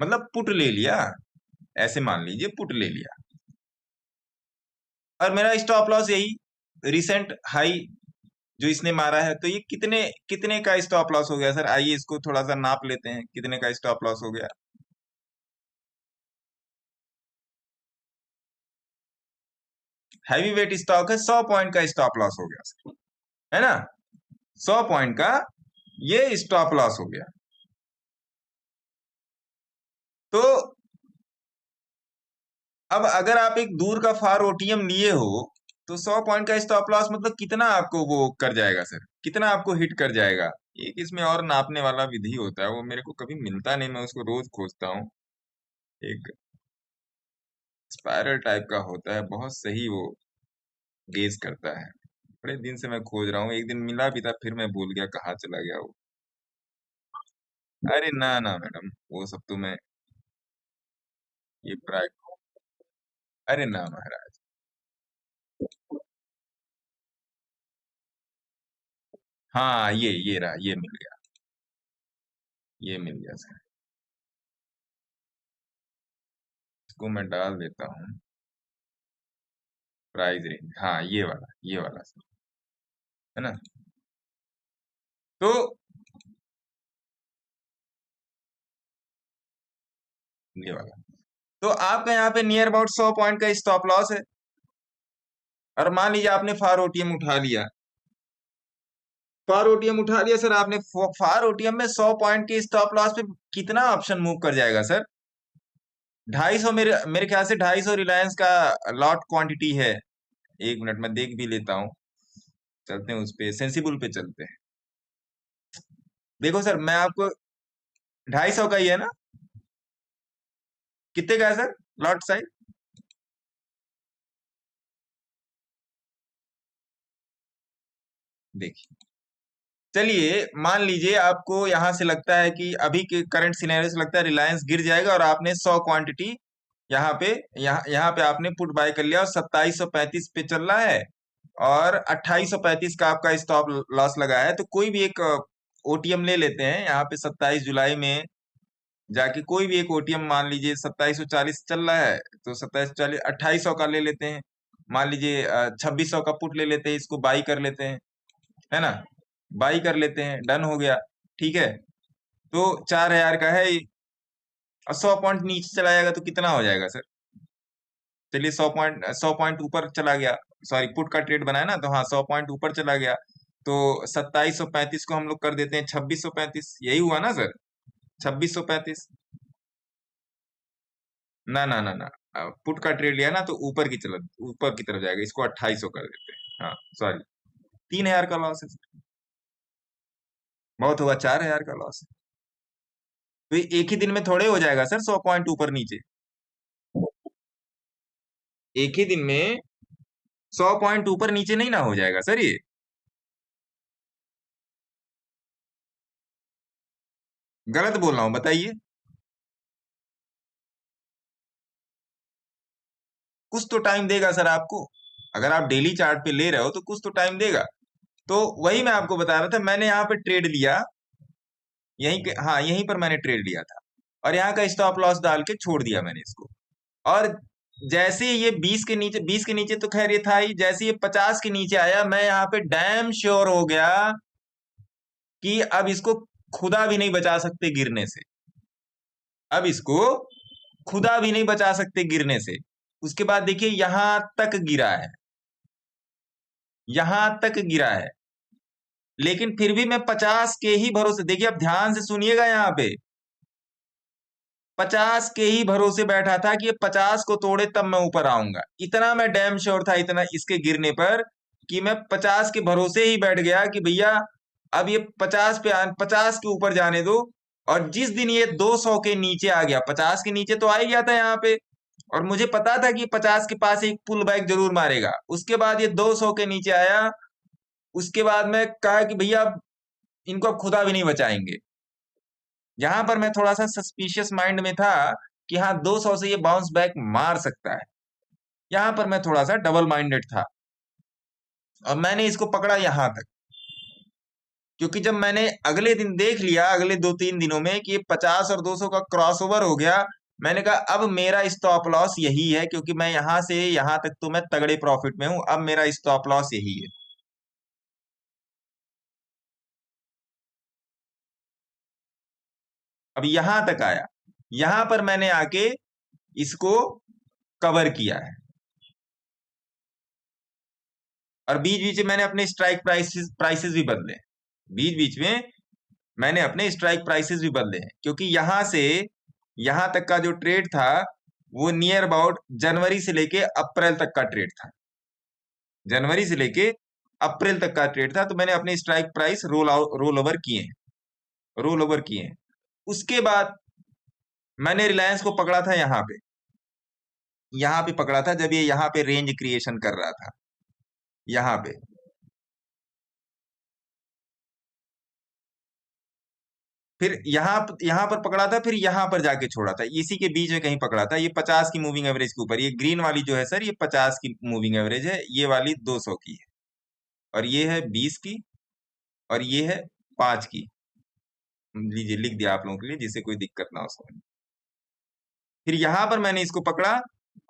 मतलब पुट ले लिया, ऐसे मान लीजिए पुट ले लिया। और मेरा स्टॉप लॉस यही, रिसेंट हाई जो इसने मारा है, तो ये कितने कितने का स्टॉप लॉस हो गया सर, आइए इसको थोड़ा सा नाप लेते हैं, कितने का स्टॉप लॉस हो गया। हैवी वेट स्टॉक है, 100 पॉइंट का स्टॉप लॉस हो गया सर, है ना। 100 पॉइंट का ये स्टॉप लॉस हो गया। तो अब अगर आप एक दूर का फार ओटीएम लिए हो, तो 100 पॉइंट का स्टॉप लॉस मतलब कितना आपको वो कर जाएगा सर, कितना आपको हिट कर जाएगा। एक इसमें और नापने वाला विधि होता है, वो मेरे को कभी मिलता नहीं, मैं उसको रोज खोजता हूँ। एक स्पाइरल टाइप का होता है, बहुत सही वो गेज करता है। बड़े दिन से मैं खोज रहा हूँ, एक दिन मिला भी था, फिर मैं भूल गया कहाँ चला गया वो। अरे ना ना मैडम, वो सब तो मैं ये प्राइस, अरे ना महाराज। हाँ ये रहा, ये मिल गया, ये मिल गया सर। इसको मैं डाल देता हूँ, प्राइस रेंज, हाँ ये वाला सर, है ना। तो ये वाला, तो आपका यहाँ पे नियर अबाउट 100 पॉइंट का स्टॉप लॉस है। और मान लीजिए आपने फार ओटीएम उठा लिया, फार ओटीएम उठा लिया सर आपने, फार ओटीएम में 100 पॉइंट के स्टॉप लॉस पे कितना ऑप्शन मूव कर जाएगा सर? 250, मेरे मेरे ख्याल से 250 रिलायंस का लॉट क्वांटिटी है। एक मिनट में देख भी लेता हूँ, चलते हैं उस पे, सेंसिबल पे चलते हैं। देखो सर मैं आपको, 250 का ही है ना? कितने का है सर लॉट साइज? देखिए, चलिए मान लीजिए आपको यहाँ से लगता है कि अभी के करंट सिनेरियो से लगता है रिलायंस गिर जाएगा, और आपने 100 क्वांटिटी यहाँ पे, यहाँ पे आपने पुट बाय कर लिया, और 2735 पे चल रहा है, और 2835 का आपका स्टॉप लॉस लगा है। तो कोई भी एक ओटीएम ले लेते हैं यहाँ पे, 27 जुलाई में जाके कोई भी एक ओटीएम, मान लीजिए 2740 चल रहा है, तो 2740, 2800 का ले लेते हैं। मान लीजिए 2600 का पुट ले लेते हैं, इसको बाई कर लेते हैं, है ना। बाई कर लेते हैं, डन हो गया, ठीक है। तो 4000 का है, और 100 पॉइंट नीचे चला जाएगा तो कितना हो जाएगा सर? चलिए 100 पॉइंट ऊपर चला गया, सॉरी पुट का ट्रेड बनाया ना, तो हाँ 100 पॉइंट ऊपर चला गया, तो 2735 को हम लोग कर देते हैं 2635, यही हुआ ना सर? 2635, ना ना ना ना, पुट का ट्रेड लिया ना तो ऊपर की चला, ऊपर की तरफ जाएगा, इसको 2800 कर देते हैं, हाँ सॉरी, 3000 का लॉस है सर। बहुत हुआ, 4000 का लॉस है। तो ये एक ही दिन में थोड़े हो जाएगा सर 100 पॉइंट ऊपर नीचे, एक ही दिन में 100 पॉइंट ऊपर नीचे नहीं ना हो जाएगा सर ये। गलत बोल रहा हूं बताइए? कुछ तो टाइम देगा सर आपको, अगर आप डेली चार्ट पे ले रहे हो तो कुछ तो टाइम देगा। तो वही मैं आपको बता रहा था, मैंने यहाँ पे ट्रेड लिया, हाँ यहीं पर मैंने ट्रेड लिया था, और यहाँ का स्टॉप लॉस डाल के छोड़ दिया मैंने इसको। और जैसे ही ये 20 के नीचे तो खैर ये था ही, जैसे ये 50 के नीचे आया, मैं यहाँ पे डैम श्योर हो गया कि अब इसको खुदा भी नहीं बचा सकते गिरने से, अब इसको खुदा भी नहीं बचा सकते गिरने से। उसके बाद देखिए यहां तक गिरा है, यहां तक गिरा है, लेकिन फिर भी मैं 50 के ही भरोसे, देखिए अब ध्यान से सुनिएगा यहाँ पे, 50 के ही भरोसे बैठा था कि ये 50 को तोड़े तब मैं ऊपर आऊंगा, इतना मैं डैम श्योर था, इतना इसके गिरने पर, कि मैं 50 के भरोसे ही बैठ गया कि भैया अब ये 50 के ऊपर जाने दो। और जिस दिन ये 200 के नीचे आ गया, 50 के नीचे तो आ ही गया था यहाँ पे, और मुझे पता था कि 50 के पास एक पुल बैक जरूर मारेगा, उसके बाद ये 200 के नीचे आया, उसके बाद मैं कहा कि भैया अब इनको अब खुदा भी नहीं बचाएंगे। यहाँ पर मैं थोड़ा सा सस्पिशियस माइंड में था कि हाँ 200 से ये बाउंस बैक मार सकता है, यहाँ पर मैं थोड़ा सा डबल माइंडेड था, और मैंने इसको पकड़ा यहाँ तक, क्योंकि जब मैंने अगले दिन देख लिया, अगले 2-3 दिनों में, कि ये 50 और 200 का क्रॉसओवर हो गया, मैंने कहा अब मेरा स्टॉप लॉस यही है, क्योंकि मैं यहां से यहां तक तो मैं तगड़े प्रॉफिट में हूं, अब मेरा स्टॉप लॉस यही है। अब यहां तक आया, यहां पर मैंने आके इसको कवर किया है, और बीच बीच में मैंने अपने स्ट्राइक प्राइसेस प्राइसेस भी बदले हैं, बीच बीच में मैंने अपने स्ट्राइक प्राइसेस भी बदले हैं, क्योंकि यहां से यहां तक का जो ट्रेड था वो नियर अबाउट जनवरी से लेके अप्रैल तक का ट्रेड था, जनवरी से लेके अप्रैल तक का ट्रेड था, तो मैंने अपने स्ट्राइक प्राइस रोल ओवर किए हैं, रोल ओवर किए हैं। उसके बाद मैंने रिलायंस को पकड़ा था यहाँ पे पकड़ा था, जब ये यहाँ पे रेंज क्रिएशन कर रहा था, यहाँ पे, फिर यहाँ पर पकड़ा था, फिर यहाँ पर जाके छोड़ा था, इसी के बीच में कहीं पकड़ा था। ये 50 की मूविंग एवरेज के ऊपर, ये ग्रीन वाली जो है सर, ये 50 की मूविंग एवरेज है, ये वाली 200 की है, और ये है 20 की, और ये है 5 की। लीजिए, लिख दिया आप लोगों के लिए, जिससे कोई दिक्कत ना हो समझ। फिर यहाँ पर मैंने इसको पकड़ा,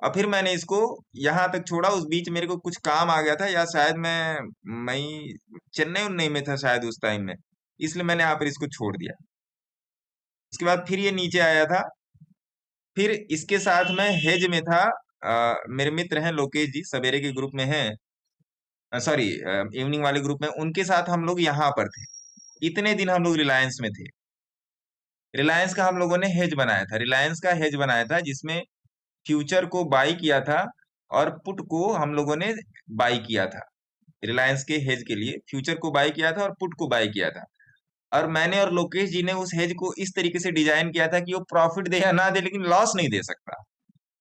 और फिर मैंने इसको यहाँ तक छोड़ा। उस बीच मेरे को कुछ काम आ गया था, या शायद मैं चेन्नई उन्नई में था शायद उस टाइम में, इसलिए मैंने यहाँ पर इसको छोड़ दिया। इसके बाद फिर ये नीचे आया था, फिर इसके साथ में हेज में था। मेरे मित्र हैं लोकेश जी, सवेरे के ग्रुप में हैं, सॉरी इवनिंग वाले ग्रुप में, उनके साथ हम लोग यहाँ पर थे। इतने दिन हम लोग रिलायंस में थे। रिलायंस का हम लोगों ने हेज बनाया था, रिलायंस का हेज बनाया था, जिसमें फ्यूचर को बाई किया था और पुट को हम लोगों ने बाई किया था। रिलायंस के हेज के लिए फ्यूचर को बाई किया था और पुट को बाई किया था। और मैंने और लोकेश जी ने उस हेज को इस तरीके से डिजाइन किया था कि वो प्रॉफिट दे या ना दे, लेकिन लॉस नहीं दे सकता।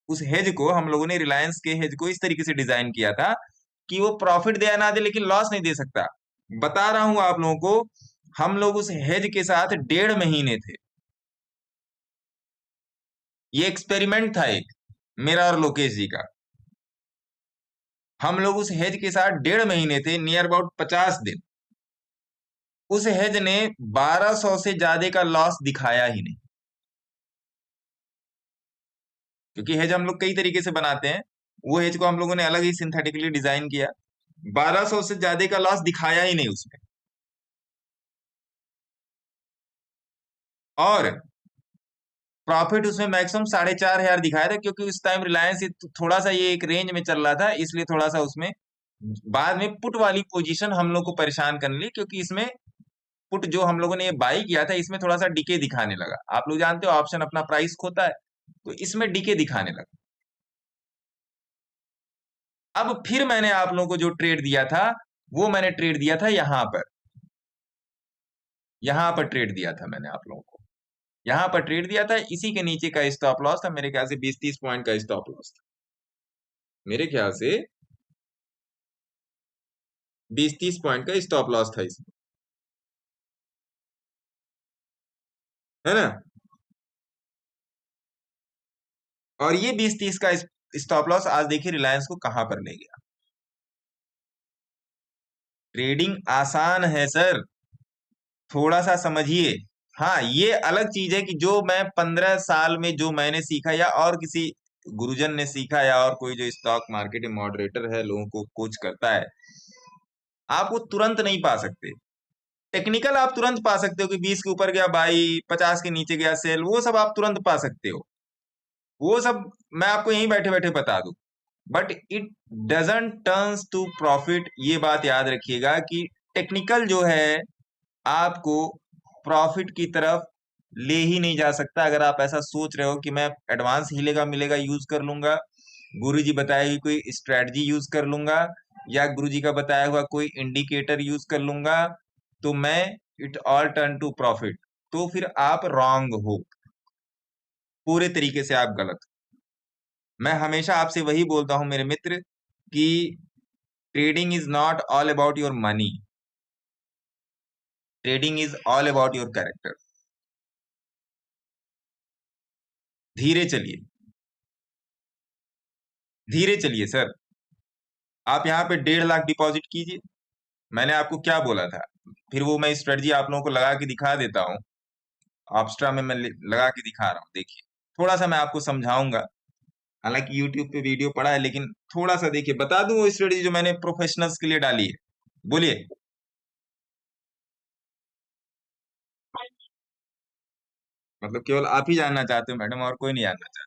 उस हेज को हम लोगों ने, रिलायंस के हेज को इस तरीके से डिजाइन किया था कि वो प्रॉफिट दे या ना दे, लेकिन लॉस नहीं दे सकता। बता रहा हूं आप लोगों को, हम लोग उस हेज के साथ 1.5 महीने थे। ये एक्सपेरिमेंट था एक, मेरा और लोकेश जी का। हम लोग उस हेज के साथ 1.5 महीने थे, नियर अबाउट 50 दिन। उस हेज ने 1200 से ज्यादा का लॉस दिखाया ही नहीं, क्योंकि हेज हम लोग कई तरीके से बनाते हैं। वो हेज को हम लोगों ने अलग ही सिंथेटिकली डिजाइन किया। 1200 से ज्यादा का लॉस दिखाया ही नहीं उसमें। और प्रॉफिट उसमें मैक्सिमम 4,500 दिखाया था, क्योंकि उस टाइम रिलायंस थोड़ा सा ये एक रेंज में चल रहा था, इसलिए थोड़ा सा उसमें बाद में पुट वाली पोजीशन हम लोग को परेशान करने ली, क्योंकि इसमें पुट जो हम लोगों ने ये बाई किया था, इसमें थोड़ा सा डीके दिखाने लगा। आप लोग जानते हो ऑप्शन अपना प्राइस खोता है, तो इसमें डीके दिखाने लगा। अब फिर मैंने आप लोगों को जो ट्रेड दिया था, वो मैंने ट्रेड दिया था यहाँ पर, यहाँ पर ट्रेड दिया था मैंने आप लोगों को, यहाँ पर ट्रेड दिया था। इसी के नीचे का स्टॉप लॉस था, मेरे ख्याल से 20-30 पॉइंट का स्टॉप लॉस था, मेरे ख्याल से 20-30 पॉइंट का स्टॉप लॉस था इसमें, है ना। और ये 20-30 का स्टॉप लॉस आज देखिए रिलायंस को कहां पर ले गया। ट्रेडिंग आसान है सर, थोड़ा सा समझिए। हाँ, ये अलग चीज है कि जो मैं 15 साल में जो मैंने सीखा, या और किसी गुरुजन ने सीखा, या और कोई जो स्टॉक मार्केट में मॉडरेटर है, लोगों को कोच करता है, आप वो तुरंत नहीं पा सकते। टेक्निकल आप तुरंत पा सकते हो कि 20 के ऊपर गया बाई, 50 के नीचे गया सेल, वो सब आप तुरंत पा सकते हो। वो सब मैं आपको यहीं बैठे बैठे बता दूं। But it doesn't turns to profit, ये बात याद रखिएगा कि टेक्निकल जो है आपको प्रॉफिट की तरफ ले ही नहीं जा सकता। अगर आप ऐसा सोच रहे हो कि मैं एडवांस हिलेगा मिलेगा यूज कर लूंगा, गुरुजी बताई हुई कोई स्ट्रेटजी यूज कर लूंगा, या गुरुजी का बताया हुआ कोई इंडिकेटर यूज कर लूंगा, तो मैं it all turn to profit, तो फिर आप रॉन्ग हो, पूरे तरीके से आप गलत। मैं हमेशा आपसे वही बोलता हूं मेरे मित्र, कि trading is not all about your money, trading is all about your character. धीरे चलिए, धीरे चलिए सर। आप यहाँ पे 1.5 लाख डिपॉजिट कीजिए, मैंने आपको क्या बोला था। फिर वो मैं स्ट्रेटजी आप लोगों को लगा के दिखा देता हूँ, ऑब्स्ट्रा में मैं लगा के दिखा रहा हूँ, देखिए। थोड़ा सा मैं आपको समझाऊंगा, हालांकि यूट्यूब पे वीडियो पड़ा है, लेकिन थोड़ा सा देखिए, बता दूं वो स्ट्रेटजी जो मैंने प्रोफेशनल्स के लिए डाली है। बोलिए। मतलब केवल आप ही जानना चाहते हो मैडम, और कोई नहीं जानना चाहता?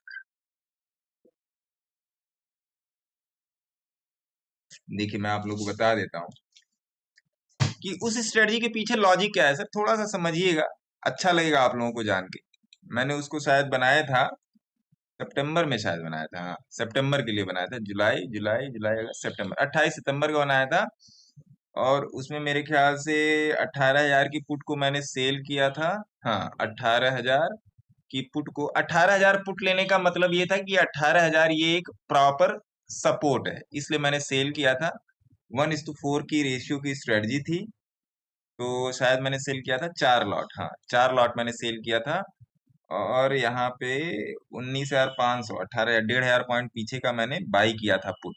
देखिए, मैं आप लोगों को बता देता हूँ कि उस स्ट्रेटजी के पीछे लॉजिक क्या है सर, थोड़ा सा समझिएगा, अच्छा लगेगा आप लोगों को जान के। मैंने उसको शायद बनाया था सितंबर में, शायद बनाया था, हाँ सितंबर के लिए बनाया था, जुलाई जुलाई जुलाई अगस्त सितंबर, 28 सितंबर को बनाया था। और उसमें मेरे ख्याल से 18,000 की पुट को मैंने सेल किया था। हाँ, 18,000 की पुट को, 18,000 पुट लेने का मतलब ये था कि 18,000 ये एक प्रॉपर सपोर्ट है, इसलिए मैंने सेल किया था। 1:4 की रेशियो की स्ट्रेटजी थी। तो शायद मैंने सेल किया था 4 लॉट, हाँ 4 लॉट मैंने सेल किया था। और यहाँ पे 19,500, 18,500 पीछे का मैंने बाई किया था पुट।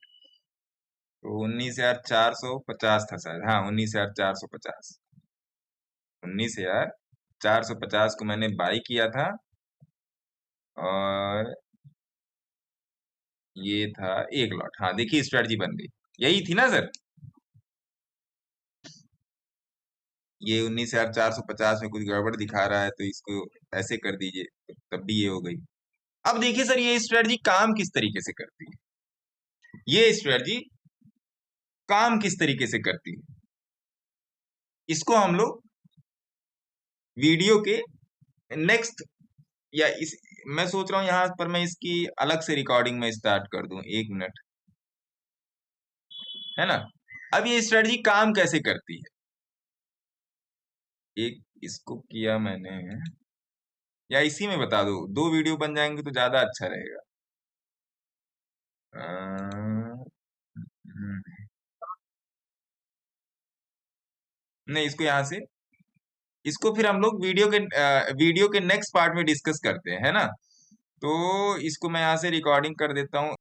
तो 19,450 था शायद, हाँ 19,450, 19,450 को मैंने बाई किया था। और ये था 1 लॉट, हाँ देखिए स्ट्रेटजी बन गई, यही थी ना सर। ये 19,450 में कुछ गड़बड़ दिखा रहा है, तो इसको ऐसे कर दीजिए, तो तब भी ये हो गई। अब देखिए सर, ये स्ट्रेटजी काम किस तरीके से करती है, ये स्ट्रेटजी काम किस तरीके से करती है, इसको हम लोग वीडियो के नेक्स्ट, या इस, मैं सोच रहा हूं यहां पर मैं इसकी अलग से रिकॉर्डिंग में स्टार्ट कर दूं, 1 मिनट, है ना। अब ये स्ट्रेटजी काम कैसे करती है, एक इसको किया मैंने, या इसी में बता दो, 2 वीडियो बन जाएंगे तो ज्यादा अच्छा रहेगा। नहीं, इसको यहां से, इसको फिर हम लोग वीडियो के नेक्स्ट पार्ट में डिस्कस करते हैं, है ना। तो इसको मैं यहाँ से रिकॉर्डिंग कर देता हूँ।